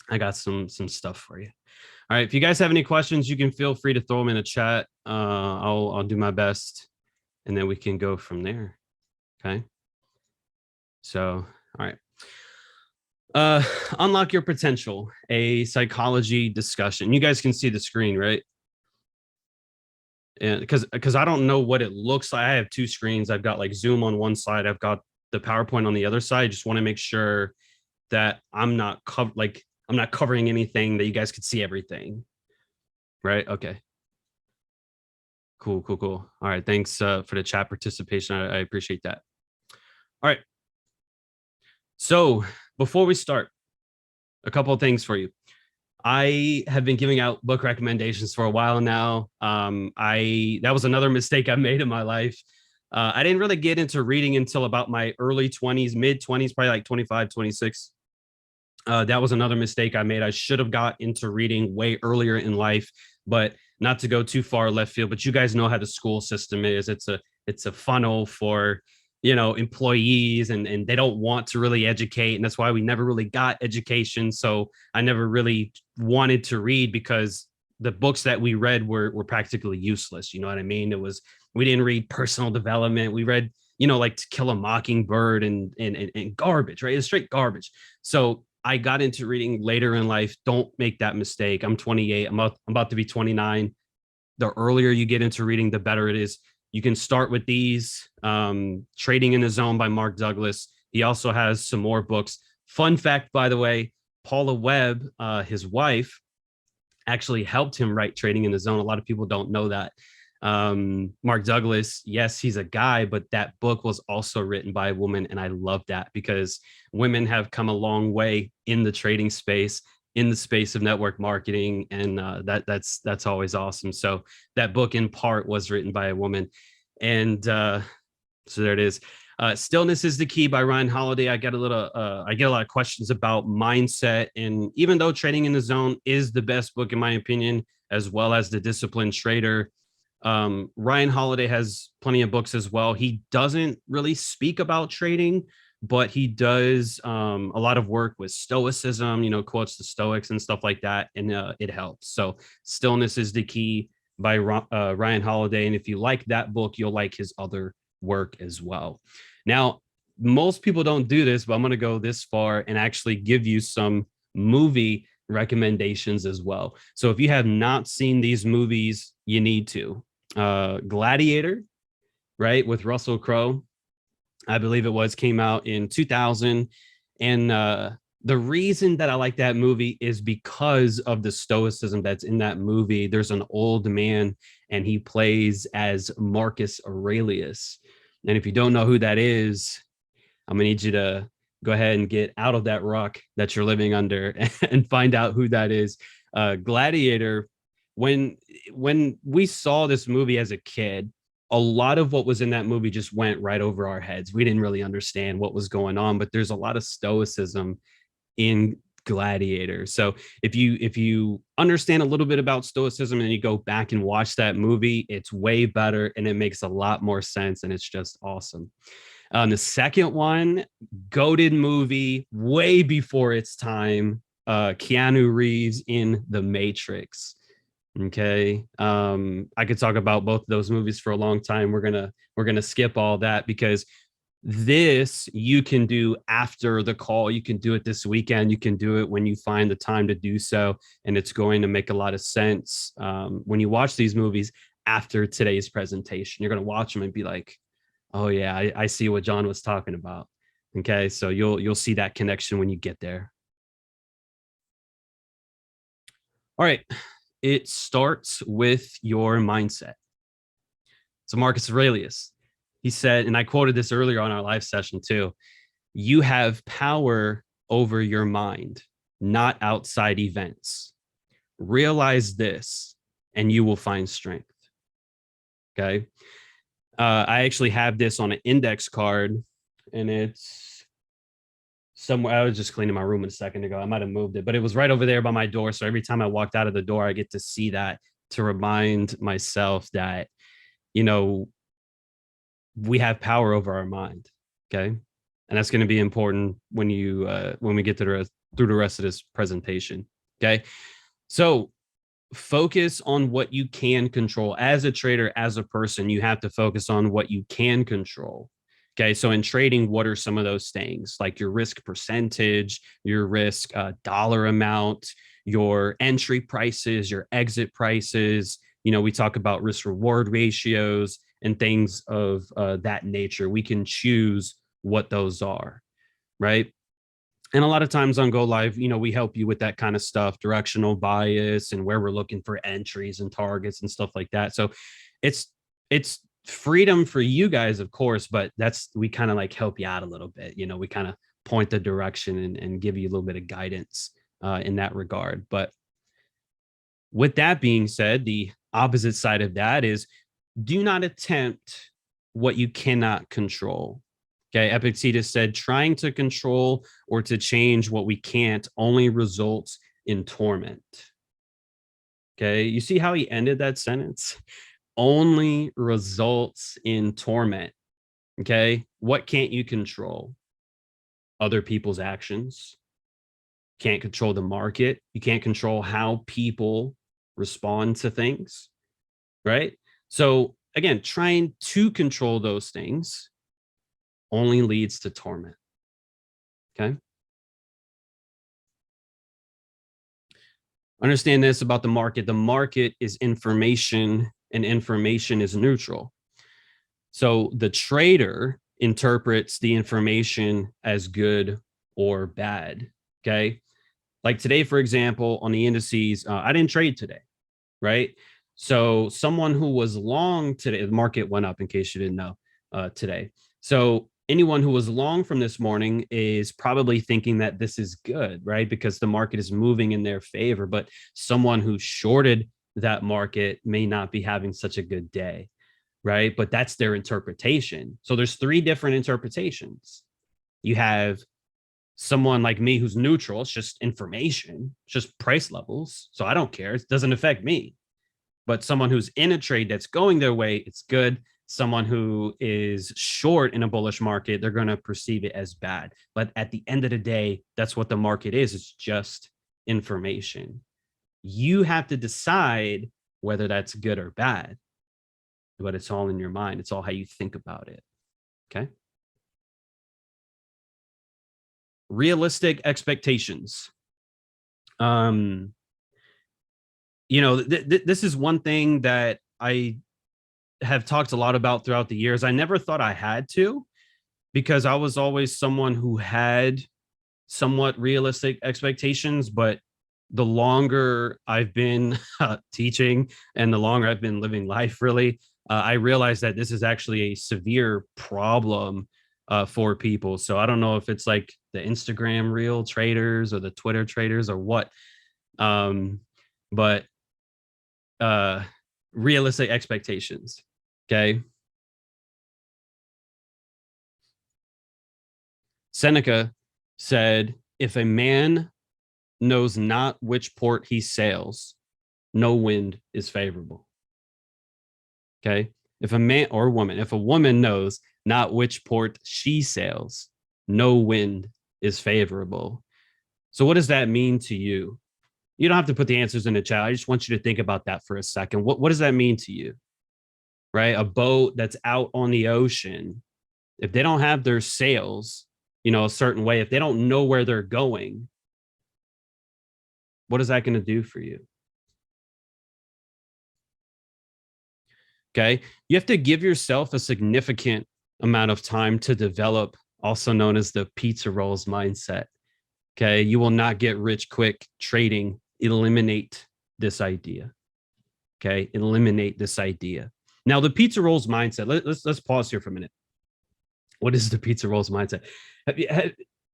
I got some stuff for you. All right. If you guys have any questions, you can feel free to throw them in the chat. I'll do my best, and then we can go from there. Okay. So, all right. Unlock your potential, a psychology discussion. You guys can see the screen, right? And because I don't know what it looks like. I have two screens. I've got like Zoom on one side. I've got the PowerPoint on the other side. I just want to make sure that I'm not covering anything, that you guys could see everything. Right? Okay. Cool. All right. Thanks for the chat participation. I appreciate that. All right. So before we start, a couple of things for you. I have been giving out book recommendations for a while now. That was another mistake I made in my life. I didn't really get into reading until about my early 20s, mid 20s, probably like 25, 26. That was another mistake I made. I should have got into reading way earlier in life, but not to go too far left field. But you guys know how the school system is. It's a funnel for employees, and they don't want to really educate, and that's why we never really got education. So I never really wanted to read, because the books that we read were practically useless. You know what I mean? We didn't read personal development. We read like To Kill a Mockingbird and garbage, right? It's straight garbage. So I got into reading later in life. Don't make that mistake. I'm 28. I'm about to be 29. The earlier you get into reading, the better it is. You can start with these. Trading in the Zone by Mark Douglas. He also has some more books. Fun fact, by the way, Paula Webb, his wife, actually helped him write Trading in the Zone. A lot of people don't know that. Mark Douglas, yes, he's a guy, but that book was also written by a woman. And I love that, because women have come a long way in the trading space, in the space of network marketing. And that's always awesome. So that book in part was written by a woman. And so there it is. Stillness is the Key by Ryan Holiday. I get a lot of questions about mindset. And even though Trading in the Zone is the best book, in my opinion, as well as The Disciplined Trader, Ryan Holiday has plenty of books as well. He doesn't really speak about trading, but he does a lot of work with stoicism, quotes the Stoics and stuff like that, and it helps. So Stillness is the Key by Ryan Holiday. And if you like that book, you'll like his other work as well. Now, most people don't do this, but I'm going to go this far and actually give you some movie recommendations as well. So if you have not seen these movies, you need to. Gladiator, right, with Russell Crowe, I believe came out in 2000. And the reason that I like that movie is because of the stoicism that's in that movie. There's an old man, and he plays as Marcus Aurelius. And if you don't know who that is, I'm gonna need you to go ahead and get out of that rock that you're living under and find out who that is. Gladiator, when we saw this movie as a kid, a lot of what was in that movie just went right over our heads. We didn't really understand what was going on, but there's a lot of stoicism in Gladiator. So if you understand a little bit about stoicism and you go back and watch that movie, it's way better and it makes a lot more sense, and it's just awesome. The second one, goated movie, way before its time, Keanu Reeves in The Matrix. Okay. I could talk about both of those movies for a long time. We're gonna skip all that, because this you can do after the call. You can do it this weekend. You can do it when you find the time to do so, and it's going to make a lot of sense when you watch these movies after today's presentation. You're gonna watch them and be like, "Oh yeah, I see what John was talking about." Okay, so you'll see that connection when you get there. All right. It starts with your mindset. So Marcus Aurelius, he said, and I quoted this earlier on our live session too, you have power over your mind, not outside events. Realize this, and you will find strength. Okay. I actually have this on an index card, and it's somewhere. I was just cleaning my room a second ago. I might have moved it, but it was right over there by my door. So every time I walked out of the door, I get to see that to remind myself that, we have power over our mind. Okay. And that's going to be important when we get to through the rest of this presentation. Okay. So focus on what you can control. As a trader, as a person, you have to focus on what you can control. Okay. So in trading, what are some of those things? Like your risk percentage, your risk dollar amount, your entry prices, your exit prices. We talk about risk reward ratios and things of that nature. We can choose what those are, right? And a lot of times on Go Live, we help you with that kind of stuff, directional bias and where we're looking for entries and targets and stuff like that. So it's freedom for you guys, of course, but we kind of like help you out a little bit. We kind of point the direction and give you a little bit of guidance in that regard. But with that being said, the opposite side of that is do not attempt what you cannot control. Okay, Epictetus said, trying to control or to change what we can't only results in torment. Okay, you see how he ended that sentence? Only results in torment. Okay, what can't you control? Other people's actions. Can't control the market. You can't control how people respond to things, right? So again, trying to control those things only leads to torment. Okay. Understand this about the market. The market is information and information is neutral. So the trader interprets the information as good or bad. Okay. Like today, for example, on the indices, I didn't trade today, right? So someone who was long today, the market went up in case you didn't know today. So anyone who was long from this morning is probably thinking that this is good, right? Because the market is moving in their favor. But someone who shorted that market may not be having such a good day, right? But that's their interpretation. So there's three different interpretations. You have someone like me who's neutral. It's just information, it's just price levels. So I don't care. It doesn't affect me. But someone who's in a trade that's going their way, it's good. Someone who is short in a bullish market, they're going to perceive it as bad. But at the end of the day, that's what the market is. It's just information. You have to decide whether that's good or bad, but it's all in your mind. It's all how you think about it. Okay. Realistic expectations. This is one thing that I have talked a lot about throughout the years. I never thought I had to, because I was always someone who had somewhat realistic expectations. But the longer I've been teaching and the longer I've been living life, really, I realized that this is actually a severe problem for people. So I don't know if it's like the Instagram reel traders or the Twitter traders or what. But realistic expectations. Okay. Seneca said, if a man knows not which port he sails, no wind is favorable. Okay. If a man or woman, if a woman knows not which port she sails, no wind is favorable. So what does that mean to you? You don't have to put the answers in the chat. I just want you to think about that for a second. What does that mean to you? Right? A boat that's out on the ocean, if they don't have their sails, a certain way, if they don't know where they're going, what is that going to do for you? Okay. You have to give yourself a significant amount of time to develop, also known as the pizza rolls mindset. Okay. You will not get rich quick trading. Eliminate this idea. Okay. Eliminate this idea. Now, the pizza rolls mindset, let's pause here for a minute. What is the pizza rolls mindset?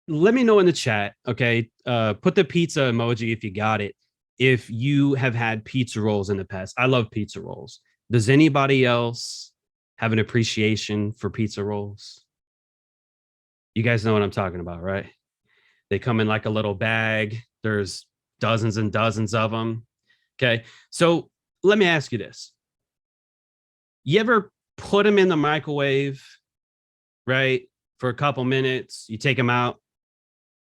Let me know in the chat. Okay. Put the pizza emoji if you got it. If you have had pizza rolls in the past. I love pizza rolls. Does anybody else have an appreciation for pizza rolls? You guys know what I'm talking about, right? They come in like a little bag. There's dozens and dozens of them. Okay. So let me ask you this. You ever put them in the microwave, right? For a couple minutes, you take them out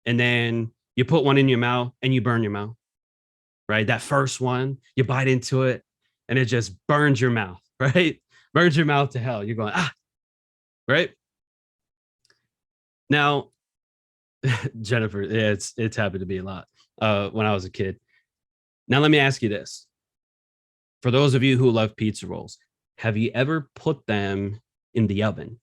and then You put one in your mouth and you burn your mouth, right? That first one, you bite into it and it just burns your mouth, right? Burns your mouth to hell. You're going, right? Now, Jennifer, yeah, it's happened to be a lot when I was a kid. Now, let me ask you this. For those of you who love pizza rolls, have you ever put them in the oven?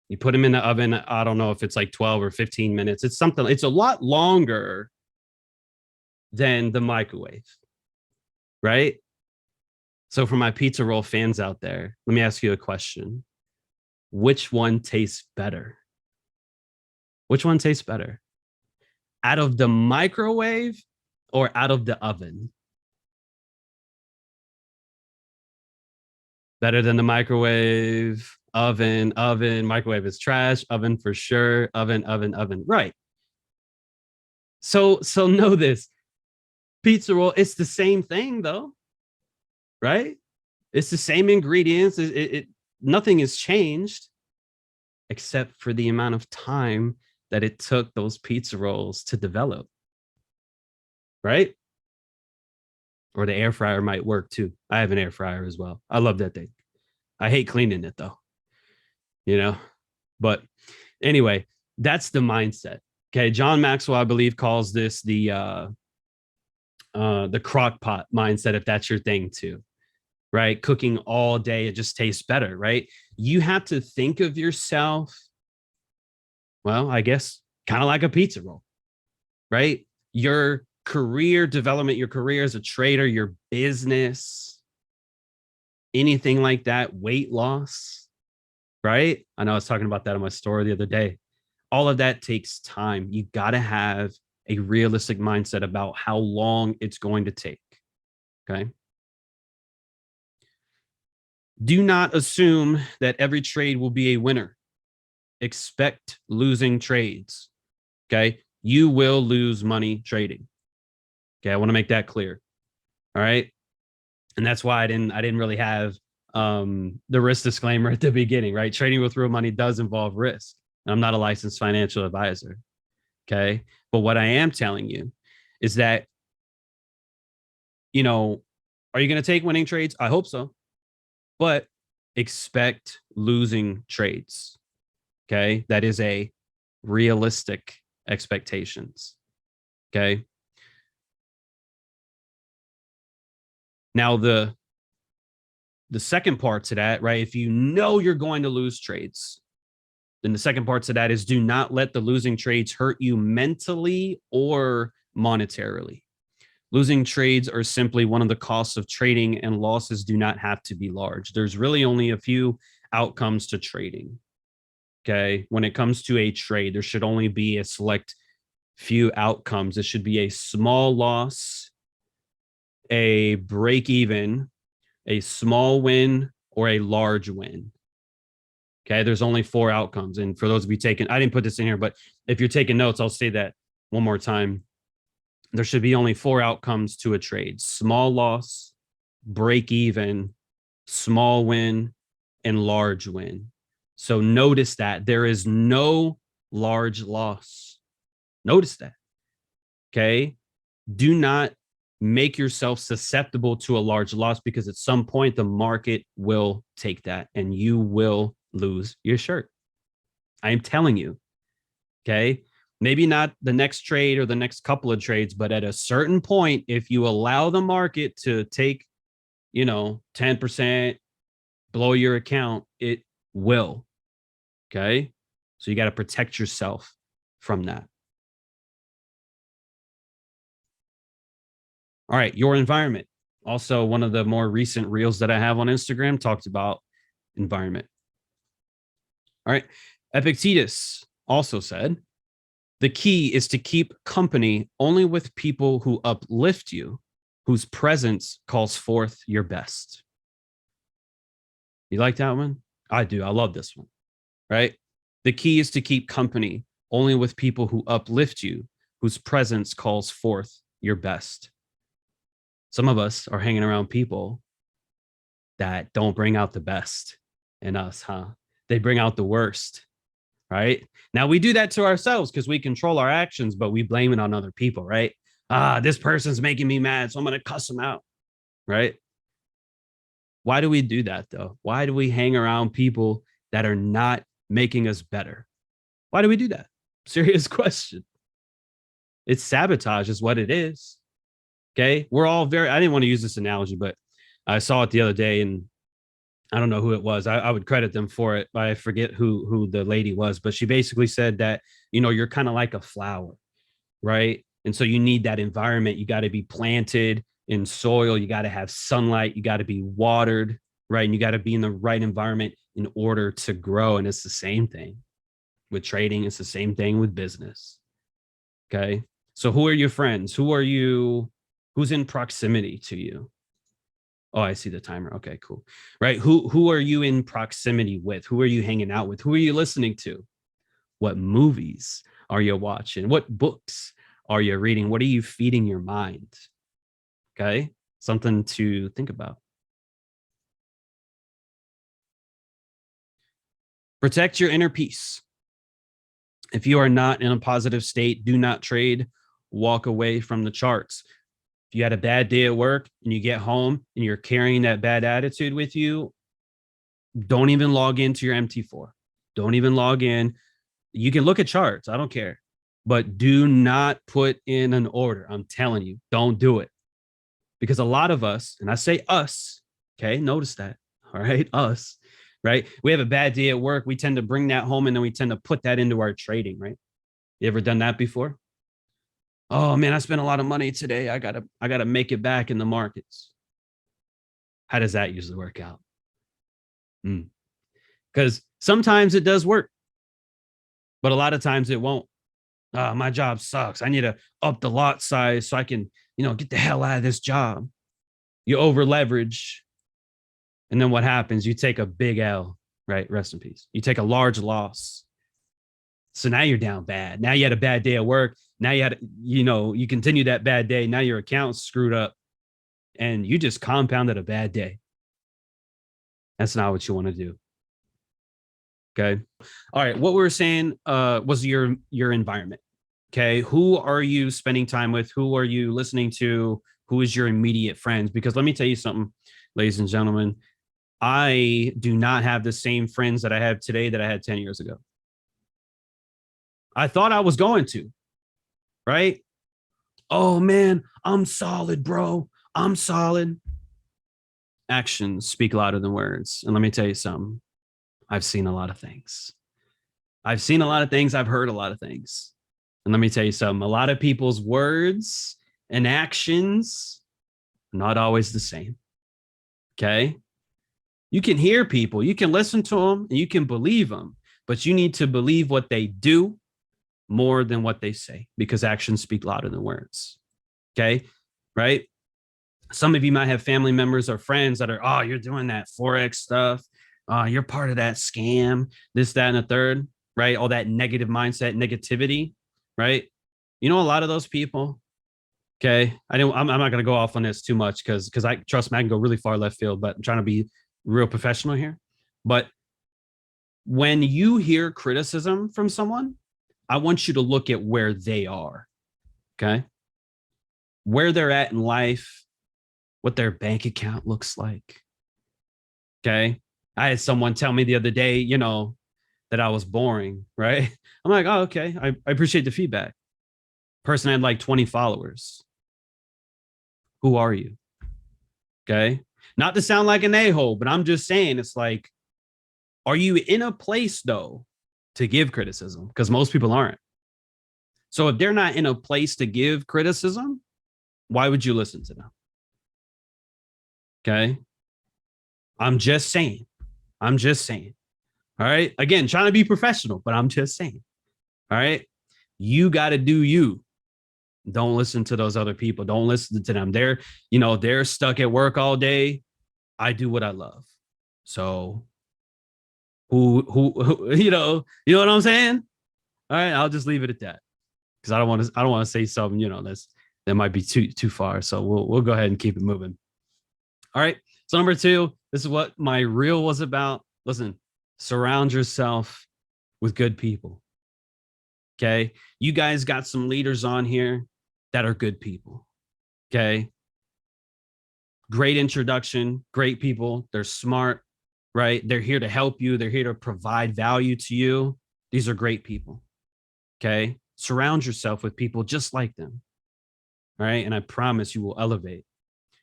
You put them in the oven. I don't know if it's like 12 or 15 minutes. It's something, it's a lot longer than the microwave, right? So for my pizza roll fans out there, let me ask you a question. Which one tastes better? Which one tastes better? Out of the microwave or out of the oven? Better than the microwave, oven, microwave is trash, oven for sure, oven. Right. So know this. Pizza roll, it's the same thing though, right? It's the same ingredients. Nothing has changed except for the amount of time that it took those pizza rolls to develop, right? Or the air fryer might work too. I have an air fryer as well. I love that thing. I hate cleaning it though, you know. But anyway, that's the mindset. Okay, John Maxwell, I believe, calls this the crock pot mindset. If that's your thing too, right? Cooking all day, it just tastes better, right? You have to think of yourself, well, I guess, kind of like a pizza roll, right? Your career development, your career as a trader, your business, anything like that, weight loss, right? I know I was talking about that on my story the other day. All of that takes time. You got to have a realistic mindset about how long it's going to take. Okay. Do not assume that every trade will be a winner. Expect losing trades. Okay. You will lose money trading. Okay. I want to make that clear. All right. And that's why I didn't really have the risk disclaimer at the beginning, right? Trading with real money does involve risk. And I'm not a licensed financial advisor. Okay. But what I am telling you is that, you know, are you going to take winning trades? I hope so. But expect losing trades. Okay. That is a realistic expectations. Okay. Now, the second part to that, right? If you know you're going to lose trades, then the second part to that is do not let the losing trades hurt you mentally or monetarily. Losing trades are simply one of the costs of trading, and losses do not have to be large. There's really only a few outcomes to trading. Okay. When it comes to a trade, there should only be a select few outcomes. It should be a small loss, a break even, a small win, or a large win. Okay. There's only 4 outcomes. And for those of you taking, I didn't put this in here, but if you're taking notes, I'll say that one more time. There should be only 4 outcomes to a trade: small loss, break even, small win, and large win. So notice that there is no large loss. Notice that. Okay. Do not make yourself susceptible to a large loss, because at some point the market will take that and you will lose your shirt. I am telling you. Okay. Maybe not the next trade or the next couple of trades, but at a certain point, if you allow the market to take, 10%, blow your account, it will. Okay. So you got to protect yourself from that. All right. Your environment. Also, one of the more recent reels that I have on Instagram talked about environment. All right. Epictetus also said, the key is to keep company only with people who uplift you, whose presence calls forth your best. You like that one? I do. I love this one, right? The key is to keep company only with people who uplift you, whose presence calls forth your best. Some of us are hanging around people that don't bring out the best in us, huh? They bring out the worst. right? Now we do that to ourselves because we control our actions, but we blame it on other people, right? This person's making me mad, so I'm going to cuss them out, right? Why do we do that though? Why do we hang around people that are not making us better? Why do we do that? Serious question. It's sabotage, is what it is. Okay. We're all I didn't want to use this analogy, but I saw it the other day and I don't know who it was. I would credit them for it, but I forget who the lady was. But she basically said that, you're kind of like a flower, right? And so you need that environment. You got to be planted in soil. You got to have sunlight. You got to be watered, right? And you got to be in the right environment in order to grow. And it's the same thing with trading. It's the same thing with business. Okay. So who are your friends? Who's in proximity to you? Oh, I see the timer. Okay, cool. Right. Who are you in proximity with? Who are you hanging out with? Who are you listening to? What movies are you watching? What books are you reading? What are you feeding your mind? Okay. Something to think about. Protect your inner peace. If you are not in a positive state, do not trade. Walk away from the charts. If you had a bad day at work and you get home and you're carrying that bad attitude with you, don't even log into your MT4. Don't even log in. You can look at charts. I don't care. But do not put in an order. I'm telling you, don't do it. Because a lot of us, and I say us, okay, notice that. All right, us, right? We have a bad day at work. We tend to bring that home and then we tend to put that into our trading, right? You ever done that before? Oh man, I spent a lot of money today. I gotta make it back in the markets. How does that usually work out? Because sometimes it does work, but a lot of times it won't. My job sucks. I need to up the lot size so I can, get the hell out of this job. You over leverage. And then what happens? You take a big L, right? Rest in peace. You take a large loss. So now you're down bad. Now you had a bad day at work. Now you continue that bad day. Now your account's screwed up and you just compounded a bad day. That's not what you want to do. Okay. All right. What we were saying was your environment. Okay. Who are you spending time with? Who are you listening to? Who is your immediate friends? Because let me tell you something, ladies and gentlemen, I do not have the same friends that I have today that I had 10 years ago. I thought I was going to, right? Oh man, I'm solid, bro. I'm solid. Actions speak louder than words. And let me tell you something. I've seen a lot of things. I've seen a lot of things. I've heard a lot of things. And let me tell you something. A lot of people's words and actions are not always the same. Okay. You can hear people, you can listen to them, and you can believe them, but you need to believe what they do more than what they say because actions speak louder than words. Okay. Right. Some of you might have family members or friends that are, oh, you're doing that Forex stuff. You're part of that scam, this, that, and the third, right? All that negative mindset, negativity, right? A lot of those people. Okay. I'm not going to go off on this too much because I trust me, I can go really far left field, but I'm trying to be real professional here. But when you hear criticism from someone, I want you to look at where they are. Okay. Where they're at in life, what their bank account looks like. Okay. I had someone tell me the other day, that I was boring, right? I'm like, oh, okay. I appreciate the feedback. Person had like 20 followers. Who are you? Okay. Not to sound like an a-hole, but I'm just saying it's like, are you in a place though to give criticism? Because most people aren't. So if they're not in a place to give criticism, why would you listen to them? Okay. I'm just saying. All right. Again, trying to be professional, but I'm just saying. All right. You got to do you. Don't listen to those other people. Don't listen to them. They're stuck at work all day. I do what I love. So who what I'm saying? All right. I'll just leave it at that. Because I don't want to say something, that might be too far. So we'll go ahead and keep it moving. All right. So number 2, this is what my reel was about. Listen, surround yourself with good people. Okay. You guys got some leaders on here that are good people. Okay. Great introduction, great people. They're smart, right? They're here to help you. They're here to provide value to you. These are great people. Okay. Surround yourself with people just like them. All right. And I promise you will elevate.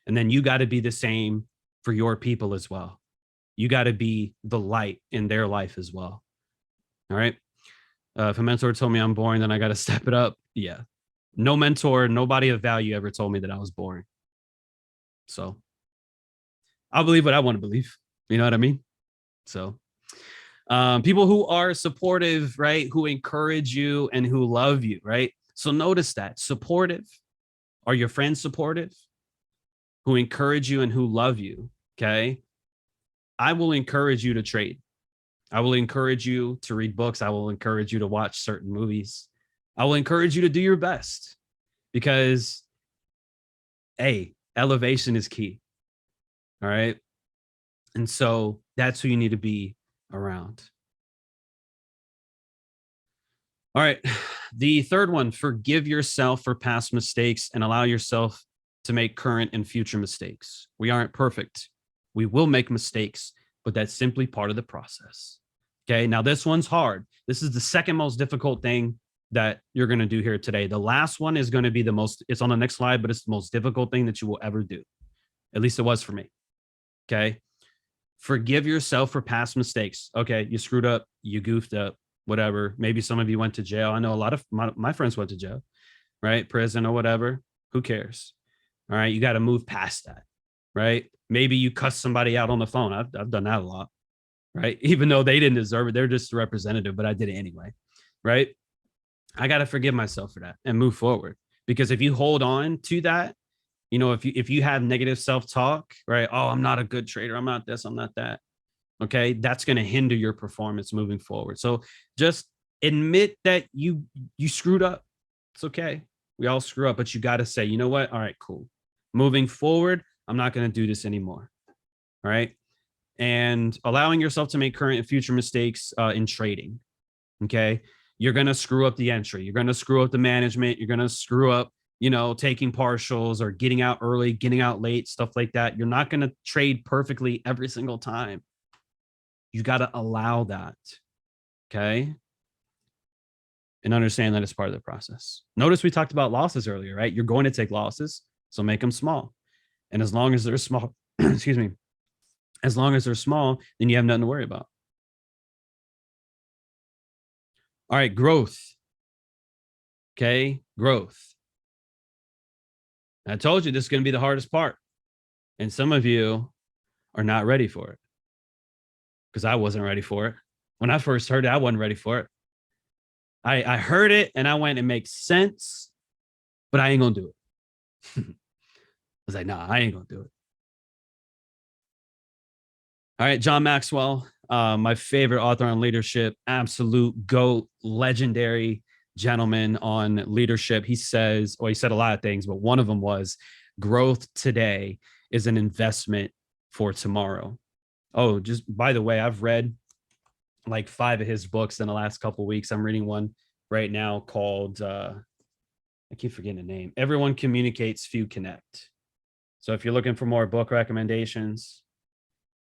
And then you got to be the same for your people as well. You got to be the light in their life as well. All right. If a mentor told me I'm boring, then I got to step it up. Yeah. No mentor, nobody of value ever told me that I was boring. So I'll believe what I want to believe. You know what I mean? So people who are supportive, right? Who encourage you and who love you, right? So notice that supportive. Are your friends supportive? Who encourage you and who love you? Okay. I will encourage you to trade. I will encourage you to read books. I will encourage you to watch certain movies. I will encourage you to do your best because, hey, elevation is key. All right. And so that's who you need to be around. All right. The third one, forgive yourself for past mistakes and allow yourself to make current and future mistakes. We aren't perfect. We will make mistakes, but that's simply part of the process. Okay. Now, this one's hard. This is the second most difficult thing that you're going to do here today. The last one is going to be the most, it's on the next slide, but it's the most difficult thing that you will ever do. At least it was for me. Okay. Forgive yourself for past mistakes. Okay. You screwed up. You goofed up, whatever. Maybe some of you went to jail. I know a lot of my friends went to jail, right? Prison or whatever. Who cares? All right. You got to move past that, right? Maybe you cuss somebody out on the phone. I've done that a lot, right? Even though they didn't deserve it. They're just a representative, but I did it anyway, right? I got to forgive myself for that and move forward. Because if you hold on to that, you know, if you have negative self-talk, right? Oh, I'm not a good trader. I'm not this, I'm not that. Okay. That's going to hinder your performance moving forward. So just admit that you screwed up. It's okay. We all screw up, but you got to say, you know what? All right, cool. Moving forward, I'm not going to do this anymore. All right. And allowing yourself to make current and future mistakes in trading. Okay. You're going to screw up the entry. You're going to screw up the management. You're going to screw up, you know, taking partials or getting out early, getting out late, stuff like that. You're not going to trade perfectly every single time. You got to allow that. Okay. And understand that it's part of the process. Notice we talked about losses earlier, right? You're going to take losses, so make them small. And as long as they're small, excuse me, as long as they're small, then you have nothing to worry about. All right, growth. Okay, growth. I told you this is going to be the hardest part. And some of you are not ready for it because I wasn't ready for it. When I first heard it, I wasn't ready for it. I heard it and I went, it makes sense, but I ain't going to do it. I was like, nah, I ain't going to do it. All right, John Maxwell, my favorite author on leadership, absolute GOAT, legendary gentleman on leadership. He says, or he said a lot of things, but one of them was growth today is an investment for tomorrow. Oh, just by the way, I've read like 5 of his books in the last couple of weeks. I'm reading one right now called, I keep forgetting the name. Everyone Communicates, Few Connect. So if you're looking for more book recommendations,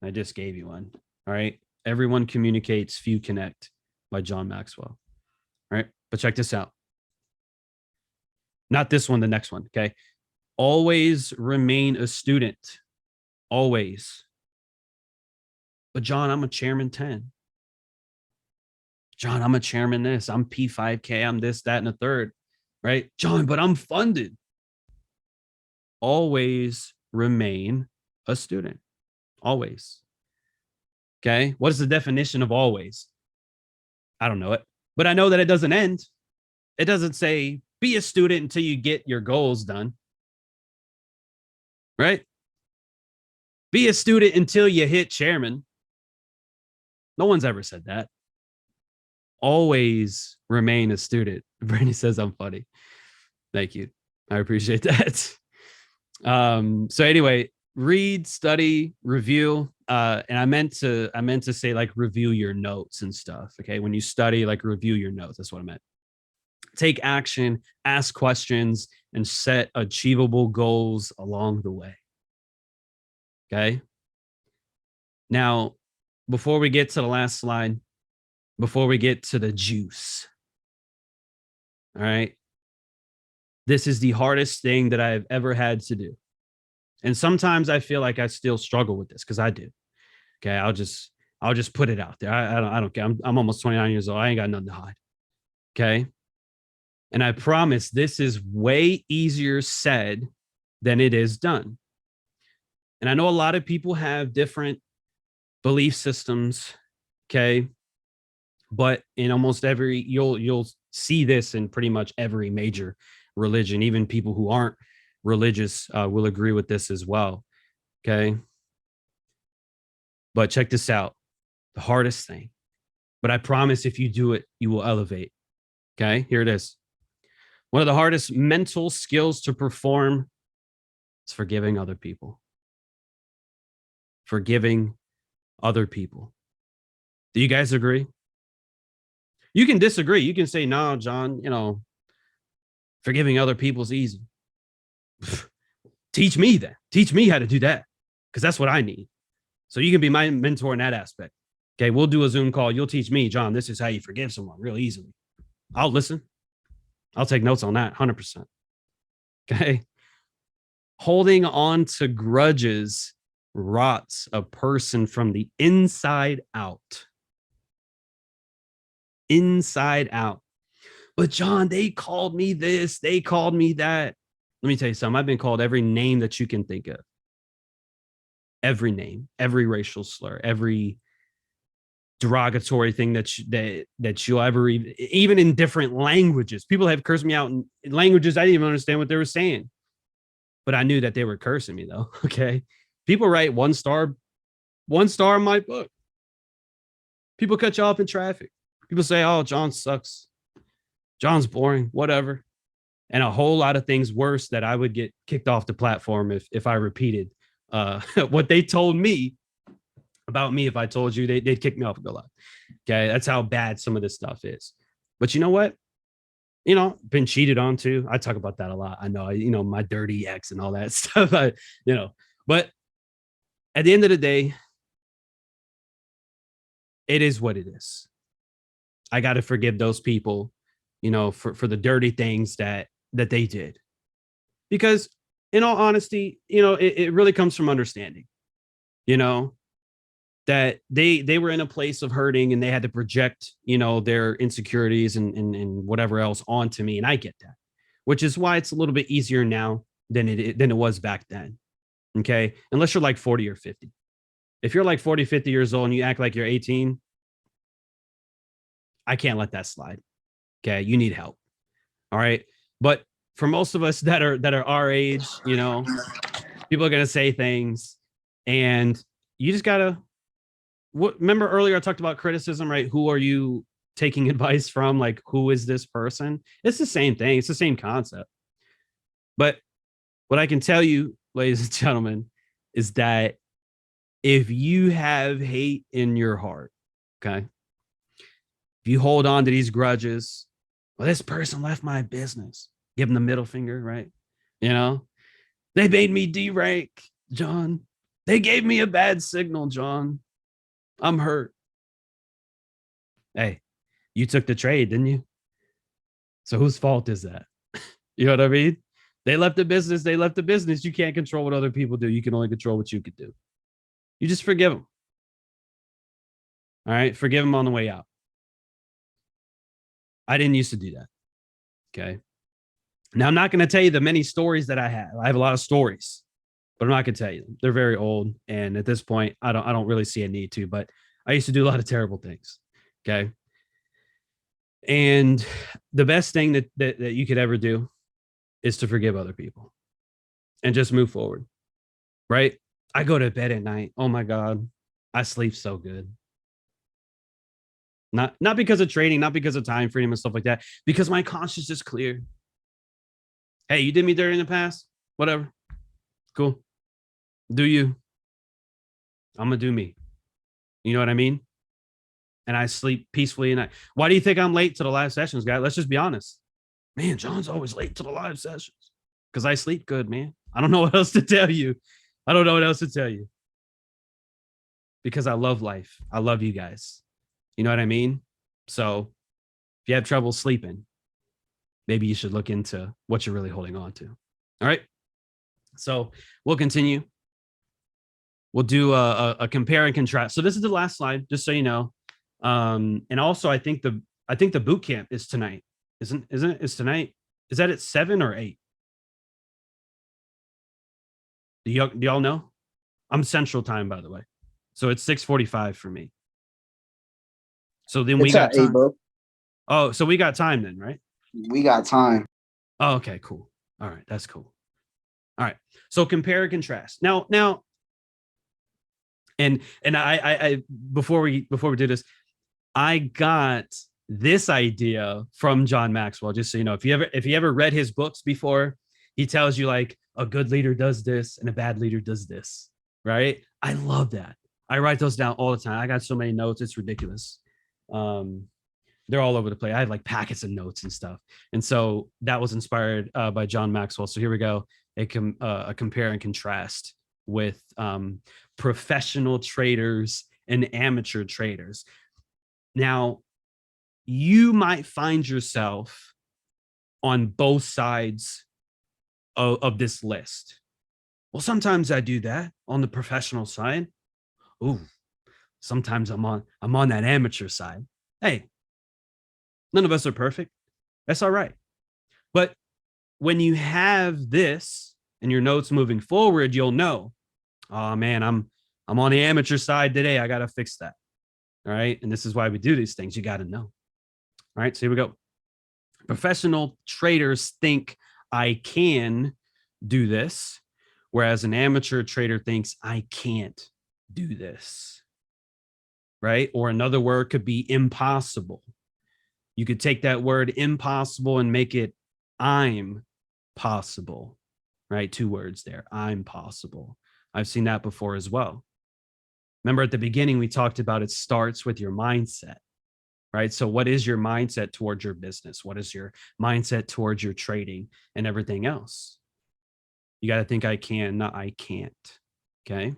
I just gave you one. All right. Everyone Communicates, Few Connect by John Maxwell. All right. But check this out. Not this one, the next one. Okay. Always remain a student. Always. But John, I'm a chairman 10. John, I'm a chairman this. I'm P5K. I'm this, that, and a third. Right. John, but I'm funded. Always remain a student. Always. Okay. What is the definition of always? I don't know it, but I know that it doesn't end. It doesn't say be a student until you get your goals done. Right? Be a student until you hit chairman. No one's ever said that. Always remain a student. Bernie says I'm funny. Thank you. I appreciate that. So anyway, read, study, review. and I meant to say like review your notes and stuff. Okay. When you study, like review your notes. That's what I meant. Take action, ask questions, and set achievable goals along the way. Okay. Now, before we get to the last slide, before we get to the juice, all right, this is the hardest thing that I've ever had to do. And sometimes I feel like I still struggle with this because I do. Okay. I'll just put it out there. I don't care. I'm almost 29 years old. I ain't got nothing to hide. Okay. And I promise this is way easier said than it is done. And I know a lot of people have different belief systems. Okay. But in almost every, you'll see this in pretty much every major religion. Even people who aren't religious will agree with this as well. Okay. But check this out. The hardest thing. But I promise if you do it, you will elevate. Okay. Here it is. One of the hardest mental skills to perform is forgiving other people. Forgiving other people. Do you guys agree? You can disagree. You can say, no, John, forgiving other people is easy. Teach me then. Teach me how to do that because that's what I need. So you can be my mentor in that aspect. Okay, we'll do a Zoom call. You'll teach me, John, this is how you forgive someone real easily. I'll listen. I'll take notes on that 100%. Okay. Holding on to grudges rots a person from the inside out. Inside out. But John, they called me this. They called me that. Let me tell you something. I've been called every name that you can think of. Every name, every racial slur, every derogatory thing that you'll ever even in different languages. People have cursed me out in languages I didn't even understand what they were saying, but I knew that they were cursing me though. Okay, people write one star in my book. People cut you off in traffic. People say, "Oh, John sucks. John's boring. Whatever," and a whole lot of things worse that I would get kicked off the platform if I repeated what they told me about me. If I told you, they'd kick me off and go live. Okay, that's how bad some of this stuff is. But you know what? Been cheated on too. I talk about that a lot. I know, my dirty ex and all that stuff. But at the end of the day, it is what it is. I got to forgive those people, for the dirty things that they did. Because in all honesty, it really comes from understanding, that they were in a place of hurting and they had to project, their insecurities and whatever else onto me. And I get that, which is why it's a little bit easier now than it was back then. Okay. Unless you're like 40 or 50. If you're like 40, 50 years old and you act like you're 18, I can't let that slide. Okay. You need help. All right. But for most of us that are our age, people are going to say things and you just gotta, remember earlier I talked about criticism, right? Who are you taking advice from? Like, who is this person? It's the same thing. It's the same concept. But what I can tell you, ladies and gentlemen, is that if you have hate in your heart, okay, if you hold on to these grudges, well, this person left my business, give them the middle finger, right? They made me derank, John. They gave me a bad signal, John. I'm hurt. Hey, you took the trade, didn't you? So whose fault is that? You know what I mean? They left the business. They left the business. You can't control what other people do. You can only control what you could do. You just forgive them. All right. Forgive them on the way out. I didn't used to do that. Okay. Now, I'm not going to tell you the many stories that I have. I have a lot of stories, but I'm not going to tell you them. They're very old. And at this point, I don't really see a need to, but I used to do a lot of terrible things. Okay. And the best thing that you could ever do is to forgive other people and just move forward. Right. I go to bed at night. Oh my God. I sleep so good. Not because of trading, not because of time freedom and stuff like that, because my conscience is clear. Hey, you did me dirty in the past. Whatever. Cool. Do you? I'm gonna do me. You know what I mean? And I sleep peacefully. And why do you think I'm late to the live sessions, guys? Let's just be honest. Man, John's always late to the live sessions because I sleep good, man. I don't know what else to tell you. I don't know what else to tell you because I love life. I love you guys. You know what I mean? So if you have trouble sleeping, maybe you should look into what you're really holding on to. All right. So we'll continue. We'll do a compare and contrast. So this is the last slide, just so you know. And also, I think the boot camp is tonight, isn't it? Is tonight? Is that at 7 or 8? Do y'all know? I'm Central Time, by the way, so it's 6:45 for me. So then we got time. 8, bro. Oh, so we got time then, right? We got time. Oh, okay, cool. All right, that's cool. All right, so compare and contrast. Now, and I before we do this, I got this idea from John Maxwell. Just so you know, if you ever read his books before, he tells you like a good leader does this and a bad leader does this, right? I love that. I write those down all the time. I got so many notes, it's ridiculous. They're all over the place. I have like packets of notes and stuff. And so that was inspired by John Maxwell. So here we go. A compare and contrast with professional traders and amateur traders. Now, you might find yourself on both sides of this list. Well, sometimes I do that on the professional side. Ooh, sometimes I'm on that amateur side. Hey, none of us are perfect. That's all right. But when you have this and your notes moving forward, you'll know, oh man, I'm on the amateur side today. I got to fix that. All right. And this is why we do these things. You got to know. All right. So here we go. Professional traders think I can do this, whereas an amateur trader thinks I can't do this. Right. Or another word could be impossible. You could take that word impossible and make it I'm possible. Right. 2 words there. I'm possible. I've seen that before as well. Remember at the beginning, we talked about it starts with your mindset, right? So what is your mindset towards your business? What is your mindset towards your trading and everything else? You got to think I can, not I can't. Okay.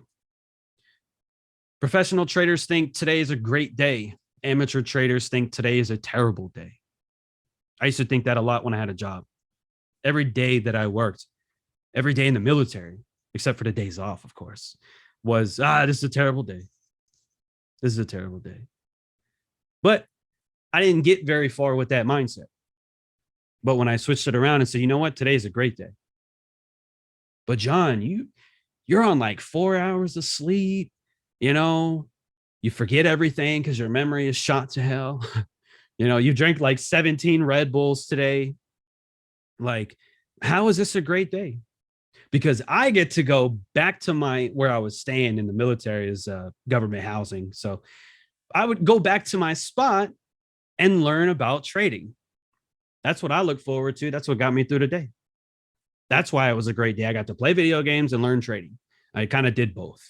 Professional traders think today is a great day. Amateur traders think today is a terrible day. I used to think that a lot when I had a job. Every day that I worked, every day in the military, except for the days off, of course, was, this is a terrible day. This is a terrible day. But I didn't get very far with that mindset. But when I switched it around and said, you know what, today's a great day. But John, you're on like 4 hours of sleep, you know, you forget everything because your memory is shot to hell. You know, you drank like 17 Red Bulls today. Like, how is this a great day? Because I get to go back to where I was staying in the military is government housing. So I would go back to my spot and learn about trading. That's what I look forward to. That's what got me through the day. That's why it was a great day. I got to play video games and learn trading. I kind of did both.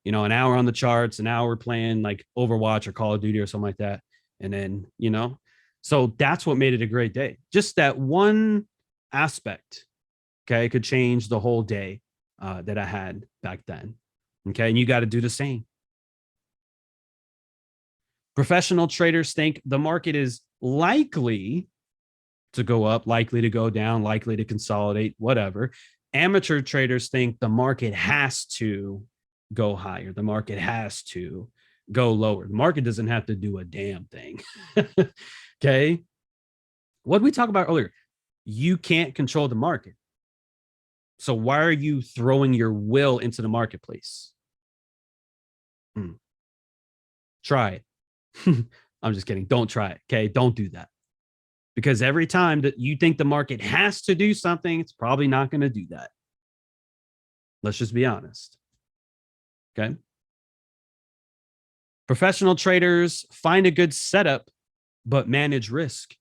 You know, an hour on the charts, an hour playing like Overwatch or Call of Duty or something like that. And then, you know, so that's what made it a great day. Just that one aspect. Okay, it could change the whole day that I had back then. Okay, and you got to do the same. Professional traders think the market is likely to go up, likely to go down, likely to consolidate, whatever. Amateur traders think the market has to go higher. The market has to go lower. The market doesn't have to do a damn thing. Okay. What did we talk about earlier? You can't control the market. So why are you throwing your will into the marketplace? Try it. I'm just kidding. Don't try it. Okay. Don't do that. Because every time that you think the market has to do something, it's probably not going to do that. Let's just be honest. Okay. Professional traders find a good setup, but manage risk.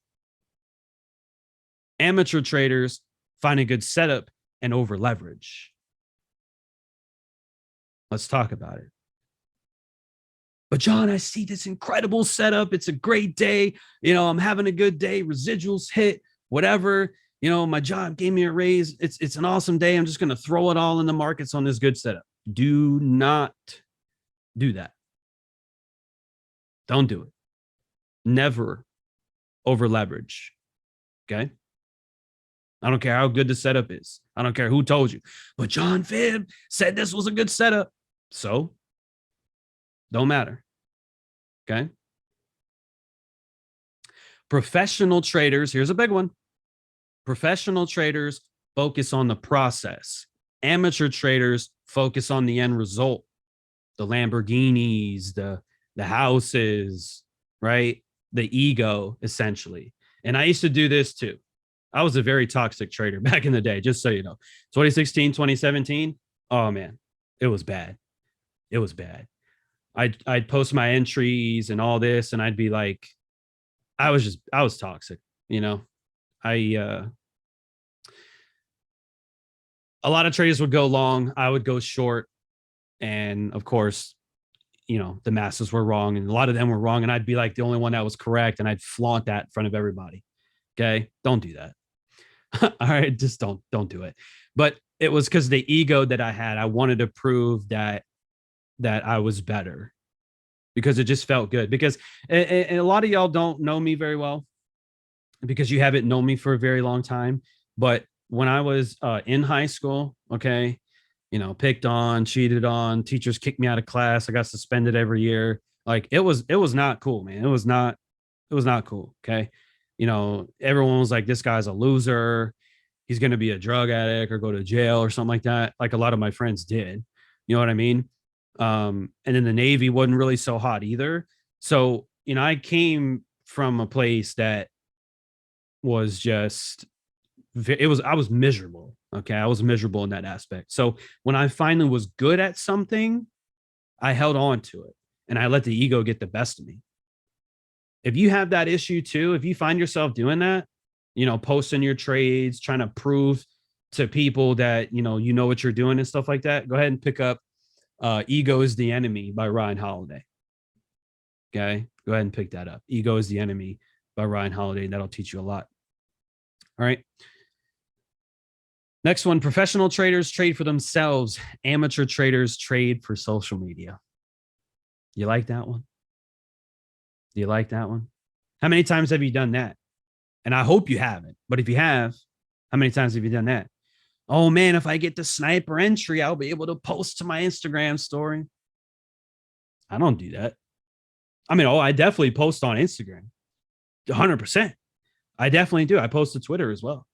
Amateur traders find a good setup and over leverage. Let's talk about it. But John, I see this incredible setup. It's a great day. I'm having a good day. Residuals hit, whatever. My job gave me a raise. It's an awesome day. I'm just going to throw it all in the markets on this good setup. Do not do that. Don't do it. Never over leverage. Okay. I don't care how good the setup is. I don't care who told you. But John Fib said this was a good setup. So don't matter. Okay. Professional traders, here's a big one. Professional traders focus on the process. Amateur traders focus on the end result. The Lamborghinis, the houses, right? The ego, essentially. And I used to do this too. I was a very toxic trader back in the day, just so you know. 2016, 2017. Oh man, it was bad. It was bad. I'd post my entries and all this, and I'd be like, I was toxic, you know. A lot of traders would go long, I would go short, and of course, the masses were wrong, and a lot of them were wrong, and I'd be like the only one that was correct, and I'd flaunt that in front of everybody. Okay, don't do that. All right, just don't do it. But it was because the ego that I had. I wanted to prove that I was better because it just felt good. Because and a lot of y'all don't know me very well because you haven't known me for a very long time. But when I was in high school, okay, picked on, cheated on, teachers kicked me out of class. I got suspended every year. Like it was not cool, man. It was not cool. Okay. Everyone was like, this guy's a loser. He's going to be a drug addict or go to jail or something like that. Like a lot of my friends did. You know what I mean? And then the Navy wasn't really so hot either. So, I came from a place that was just, I was miserable. Okay. I was miserable in that aspect. So when I finally was good at something, I held on to it and I let the ego get the best of me. If you have that issue too, if you find yourself doing that, posting your trades, trying to prove to people that, you know what you're doing and stuff like that, go ahead and pick up Ego is the Enemy by Ryan Holiday. Okay. Go ahead and pick that up. Ego is the Enemy by Ryan Holiday. That'll teach you a lot. All right. Next one, professional traders trade for themselves. Amateur traders trade for social media. You like that one? Do you like that one? How many times have you done that? And I hope you haven't. But if you have, how many times have you done that? Oh man, if I get the sniper entry, I'll be able to post to my Instagram story. I don't do that. I mean, I definitely post on Instagram. 100%. I definitely do. I post to Twitter as well.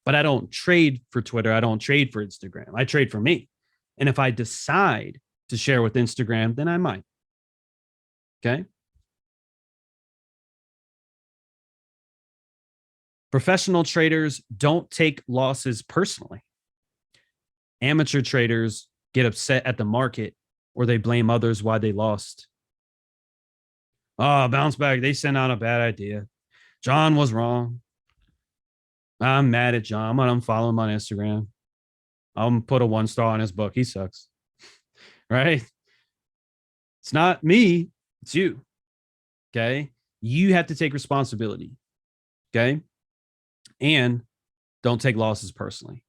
But I don't trade for Twitter. I don't trade for Instagram. I trade for me. And if I decide to share with Instagram, then I might. Okay. Professional traders don't take losses personally. Amateur traders get upset at the market or they blame others why they lost. Oh, bounce back. They sent out a bad idea. John was wrong. I'm mad at John. I'm going to unfollow him on Instagram. I'm put a 1 star on his book. He sucks. Right? It's not me. It's you. Okay. You have to take responsibility. Okay. And don't take losses personally.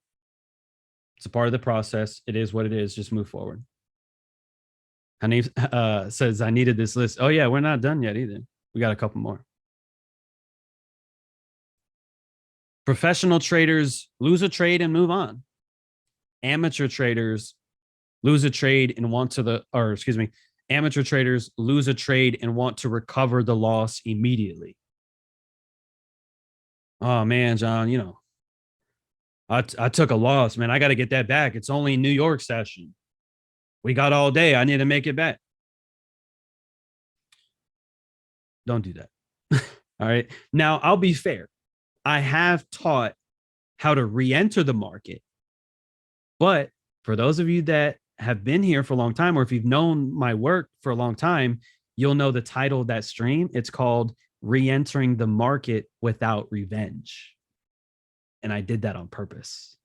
It's a part of the process. It is what it is. Just move forward. Honey says, I needed this list. Oh, yeah. We're not done yet either. We got a couple more. Professional traders lose a trade and move on. Amateur traders lose a trade and amateur traders lose a trade and want to recover the loss immediately. Oh man, John, I took a loss, man. I got to get that back. It's only New York session. We got all day. I need to make it back. Don't do that. All right. Now, I'll be fair. I have taught how to re-enter the market. But for those of you that have been here for a long time, or if you've known my work for a long time, you'll know the title of that stream. It's called Re-entering the Market Without Revenge. And I did that on purpose.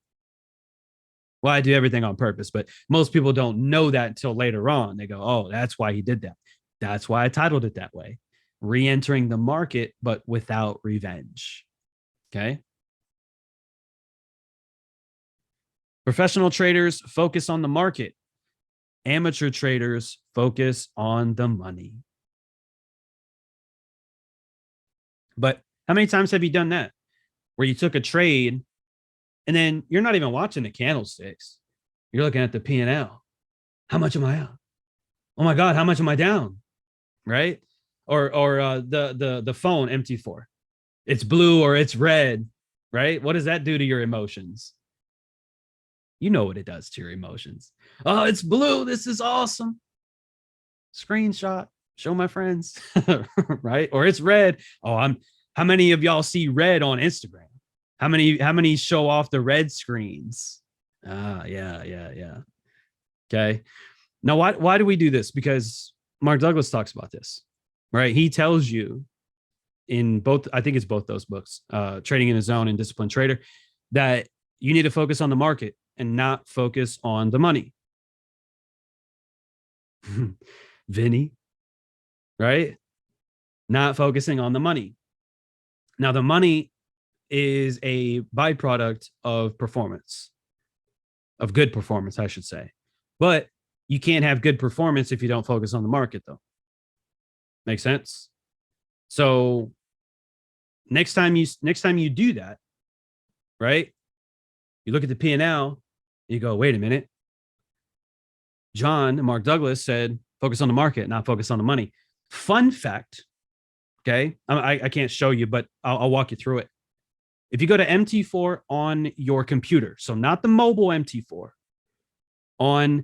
Well, I do everything on purpose, but most people don't know that until later on. They go, oh, that's why he did that. That's why I titled it that way. Re-entering the market, but without revenge. Okay. Professional traders focus on the market. Amateur traders focus on the money. But how many times have you done that? Where you took a trade and then you're not even watching the candlesticks. You're looking at the P&L. How much am I out? Oh my God, how much am I down? Right? Or the phone MT4. It's blue or it's red, right? What does that do to your emotions? You know what it does to your emotions. Oh, it's blue. This is awesome. Screenshot, show my friends, right? Or it's red. Oh, how many of y'all see red on Instagram? How many show off the red screens? Yeah. Okay. Now, why do we do this? Because Mark Douglas talks about this, right? He tells you in both, I think it's both those books, Trading in a Zone and Disciplined Trader, that you need to focus on the market and not focus on the money. Vinny, right? Not focusing on the money. Now, the money is a byproduct of performance, of good performance, I should say. But you can't have good performance if you don't focus on the market, though. Make sense? So next time you do that, right? You look at the P&L, you go, wait a minute. John and Mark Douglas said, focus on the market, not focus on the money. Fun fact, okay? I can't show you, but I'll walk you through it. If you go to MT4 on your computer, so not the mobile MT4, on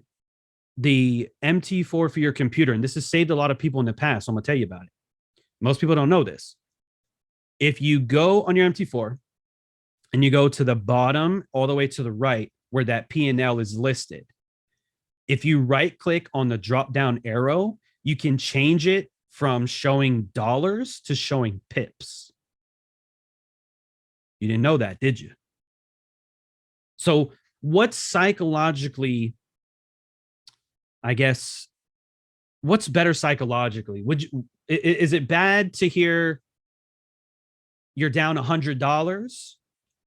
the MT4 for your computer, and this has saved a lot of people in the past, so I'm going to tell you about it. Most people don't know this. If you go on your MT4 and you go to the bottom all the way to the right where that P&L is listed, if you right click on the drop down arrow, you can change it from showing dollars to showing pips. You didn't know that, did you? So what's psychologically, I guess, what's better psychologically? Is it bad to hear you're down $100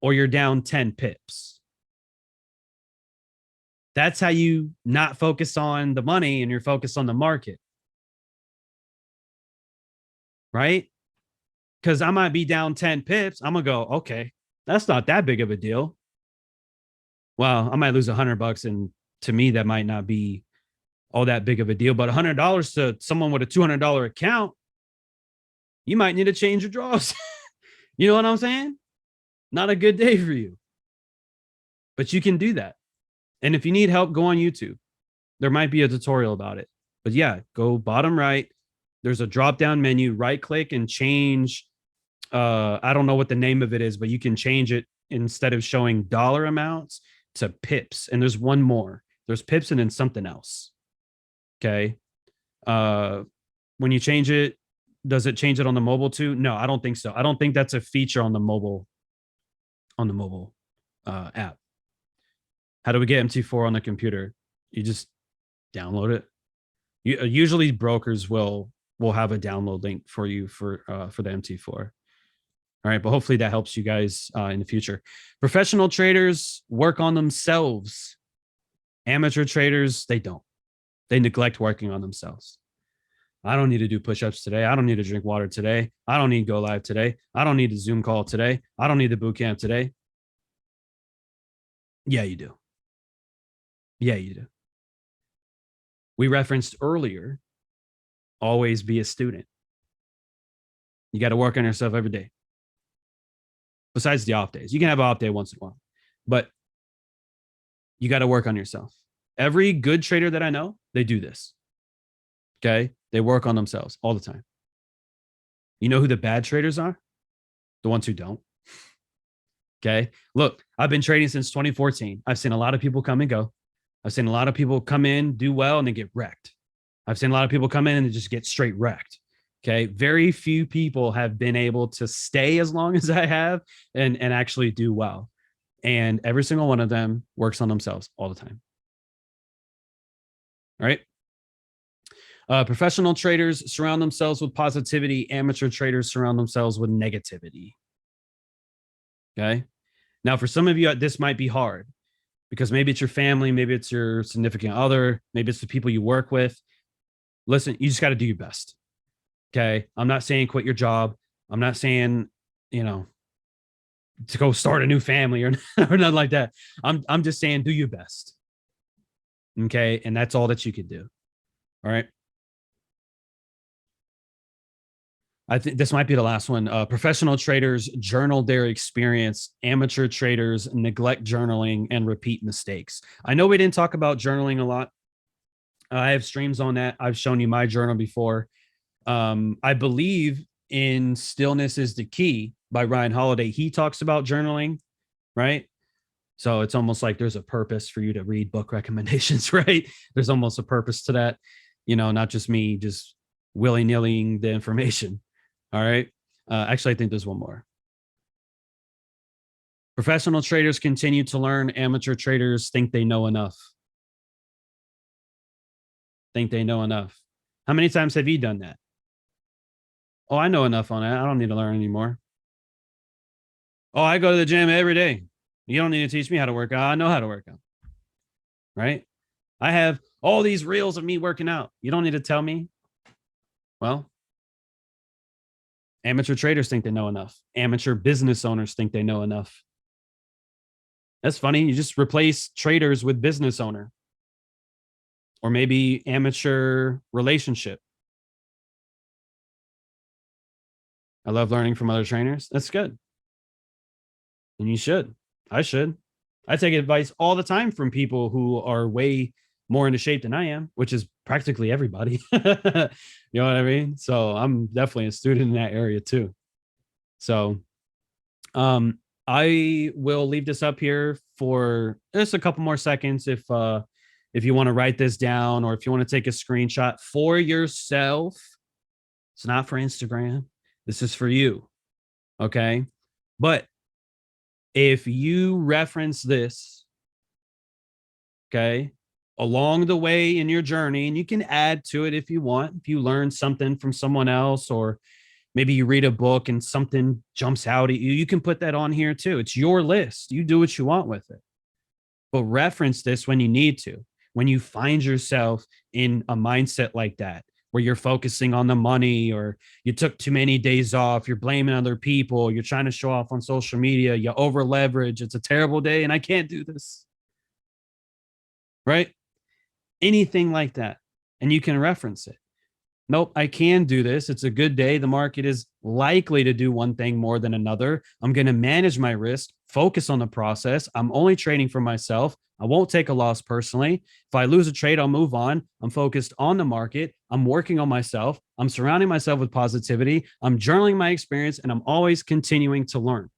or you're down 10 pips? That's how you not focus on the money and you're focused on the market. Right? Because I might be down 10 pips. I'm going to go, okay, that's not that big of a deal. Well, I might lose $100, and to me, that might not be all that big of a deal. But $100 to someone with a $200 account, you might need to change your draws. You know what I'm saying? Not a good day for you. But you can do that. And if you need help, go on YouTube. There might be a tutorial about it. But yeah, go bottom right. There's a drop-down menu, right click and change. I don't know what the name of it is, but you can change it instead of showing dollar amounts to pips. And there's one more. There's pips and then something else. Okay. When you change it, does it change it on the mobile too? No, I don't think so. I don't think that's a feature on the mobile app. How do we get MT4 on the computer? You just download it. Usually brokers will have a download link for you for the MT4. All right, but hopefully that helps you guys in the future. Professional traders work on themselves. Amateur traders, they don't. They neglect working on themselves. I don't need to do push-ups today. I don't need to drink water today. I don't need to go live today. I don't need a Zoom call today. I don't need the boot camp today. Yeah, you do. Yeah, you do. We referenced earlier, always be a student. You got to work on yourself every day. Besides the off days. You can have an off day once in a while, but you got to work on yourself. Every good trader that I know, they do this. Okay. They work on themselves all the time. You know who the bad traders are? The ones who don't. Okay. Look, I've been trading since 2014. I've seen a lot of people come and go. I've seen a lot of people come in, do well, and then get wrecked. I've seen a lot of people come in and just get straight wrecked. Okay. Very few people have been able to stay as long as I have and actually do well. And every single one of them works on themselves all the time. All right. Professional traders surround themselves with positivity. Amateur traders surround themselves with negativity. Okay. Now, for some of you, this might be hard because maybe it's your family, maybe it's your significant other, maybe it's the people you work with. Listen, you just got to do your best. Okay. I'm not saying quit your job. I'm not saying, to go start a new family or, or nothing like that. I'm just saying do your best. Okay. And that's all that you can do. All right. I think this might be the last one. Professional traders journal their experience. Amateur traders neglect journaling and repeat mistakes. I know we didn't talk about journaling a lot. I have streams on that. I've shown you my journal before. I believe in Stillness is the Key by Ryan Holiday. He talks about journaling, right? So it's almost like there's a purpose for you to read book recommendations, right? There's almost a purpose to that, not just me just willy-nillying the information. All right. Actually, I think there's one more. Professional traders continue to learn. Amateur traders think they know enough. Think they know enough. How many times have you done that? Oh, I know enough on that. I don't need to learn anymore. Oh, I go to the gym every day. You don't need to teach me how to work out. I know how to work out. Right? I have all these reels of me working out. You don't need to tell me. Well, amateur traders think they know enough. Amateur business owners think they know enough. That's funny. You just replace traders with business owner. Or maybe amateur relationship. I love learning from other trainers. That's good. And you should. I should. I take advice all the time from people who are way more into shape than I am, which is practically everybody. You know what I mean? So I'm definitely a student in that area too. So I will leave this up here for just a couple more seconds if you want to write this down or if you want to take a screenshot for yourself. It's not for Instagram. This is for you. Okay. But if you reference this, okay, along the way in your journey, and you can add to it if you want, if you learn something from someone else, or maybe you read a book and something jumps out at you, you can put that on here too. It's your list. You do what you want with it. But reference this when you need to, when you find yourself in a mindset like that, where you're focusing on the money or you took too many days off, you're blaming other people, you're trying to show off on social media, you over leverage, it's a terrible day and I can't do this. Right? Anything like that. And you can reference it. Nope, I can do this. It's a good day. The market is likely to do one thing more than another. I'm going to manage my risk, focus on the process. I'm only trading for myself. I won't take a loss personally. If I lose a trade, I'll move on. I'm focused on the market. I'm working on myself. I'm surrounding myself with positivity. I'm journaling my experience, and I'm always continuing to learn.